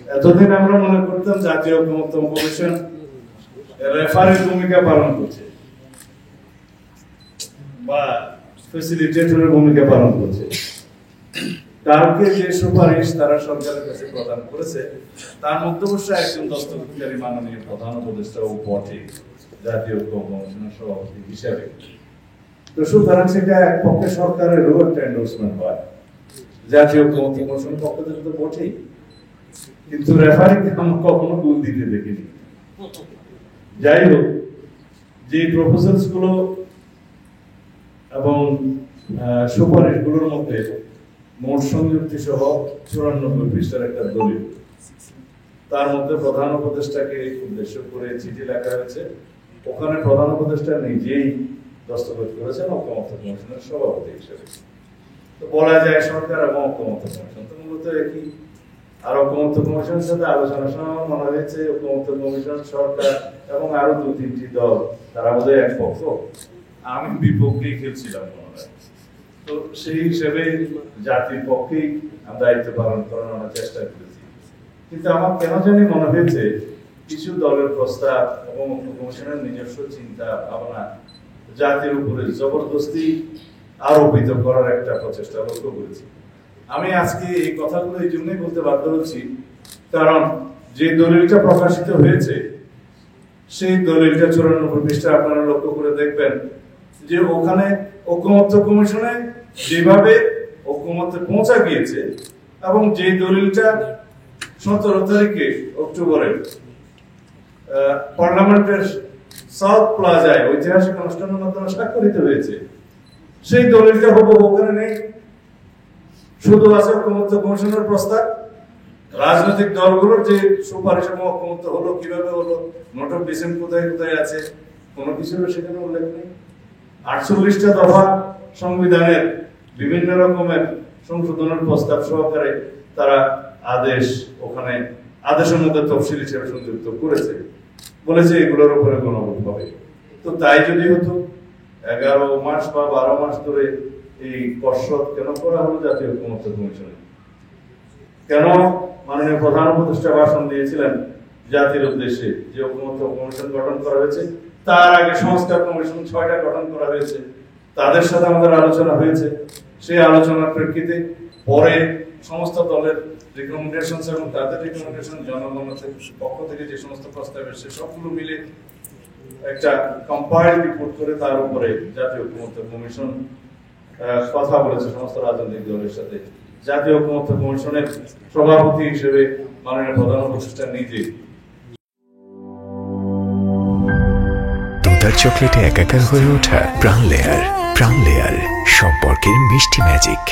এতদিন আমরা মনে করতাম জাতীয় ঐকমত্য কমিশন রেফারির ভূমিকা পালন করছে বা ফ্যাসিলিটেটরের ভূমিকা পালন করছে। কালকে যে সুপারিশ তারা সরকারের কাছে প্রদান করেছে তার মধ্যে অবশ্যই একজন দস্তখতকারী মাননীয় প্রধান উপদেষ্টাও বটে জাতীয় ঐক্য কমিশনের সভাপতি হিসাবে। তো সুতরাং সেটা এক পক্ষে সরকারের একটা এন্ডোর্সমেন্ট হয়, জাতীয় ঐক্য কমিশনের পক্ষ থেকে তো বটেই, কিন্তু রেফারিকে আমরা কখনো ভুল দিতে দেখিনি। যাই হোক, যে প্রপোজালস গুলো এবং সুপারিশগুলোর মধ্যে মোট সংযুক্তি সহ 94 পৃষ্ঠার একটা দলিল, তার মধ্যে প্রধান উপদেষ্টাকে উদ্দেশ্য করে চিঠি লেখা হয়েছে। ওখানে প্রধান উপদেষ্টা নিজেই দস্তখত করেছেন ঐকমত্য কমিশনের সভাপতি হিসেবে। তো বলা যায় সরকার এবং ঐকমত্য কমিশন তো মূলত একই। আর ঐকমত্য কমিশনের সাথে আলোচনার সময় মনে হয়েছে ঐকমত্য কমিশন, সরকার এবং আরো 2-3টি দল তারা বোধহয় এক পক্ষ, আমি বিপক্ষেই খেলছিলাম মনে হয়। তো সেই হিসেবে জাতির পক্ষেই দায়িত্ব পালন করার আমরা চেষ্টা করেছি। কিন্তু আমার কেন জানি মনে হয়েছে কিছু দলের প্রস্তাব এবং কমিশনের নিজস্ব চিন্তা ভাবনা জাতির উপরে জবরদস্তি আরোপিত করার একটা প্রচেষ্টা লক্ষ্য করেছি। আমি আজকে এই কথাগুলো এই জন্যই বলতে বাধ্য হচ্ছি, কারণ যে দলিলটা প্রকাশিত হয়েছে সেই দলিলটা 94 পৃষ্ঠা আপনারা লক্ষ্য করে দেখবেন যে ওখানে ঐকমত্য কমিশনে যেভাবে ঐকমত্যে পৌঁছা গিয়েছে এবং যে দলিলটা 17 তারিখে অক্টোবরে পার্লামেন্টের সাউথ প্লাজায় ঐতিহাসিক অনুষ্ঠানের মাধ্যমে স্বাক্ষরিত হয়েছে, সেই দলিলটা ওখানে নেই। শুধু আছে ঐকমত্য কমিশনের প্রস্তাব, রাজনৈতিক দলগুলোর যে সুপারিশ এবং ঐকমত্য হলো কিভাবে হলো, নোট অফ ডিসেন্ট কোথায় কোথায় আছে, কোনো কিছু সেখানে উল্লেখ নেই। 48টা দফা সংবিধানের বিভিন্ন রকমের সংশোধনের প্রস্তাব সহকারে তারা আদেশ ওখানে আদেশের মধ্যে তফসিল হিসেবে সংযুক্ত করেছে, বলেছে এগুলোর উপরে গণভোট হবে। তো তাই যদি হতো 11 মাস বা 12 মাস ধরে এই কসরত কেন করা হলো জাতীয় ঐকমত্য কমিশনে? কেন মাননীয় প্রধান উপদেষ্টা ভাষণ দিয়েছিলেন জাতির উদ্দেশ্যে যে ঐকমত্য কমিশন গঠন করা হয়েছে, তার আগে সংস্কার কমিশন 6টা গঠন করা হয়েছে, তাদের সাথে আমাদের আলোচনা হয়েছে। সেই আলোচনার প্রেক্ষিতে পরে সমস্ত দলের রিকমেন্ডেশন এবং তাদের রিকমেন্ডেশন জনগণের পক্ষ থেকে যে সমস্ত প্রস্তাব এসেছে সবগুলো মিলে একটা কম্পাইল রিপোর্ট করে তার উপরে জাতীয় ঐকমত্য কমিশন কথা বলেছে সমস্ত রাজনৈতিক দলের সাথে। জাতীয় ঐকমত্য কমিশনের সভাপতি হিসেবে মাননীয় প্রধান উপদেষ্টা নিজে দুধার চকলেটে একাকার হয়ে ওঠা প্রাণ লেয়ার সম্পর্কের মিষ্টি ম্যাজিক।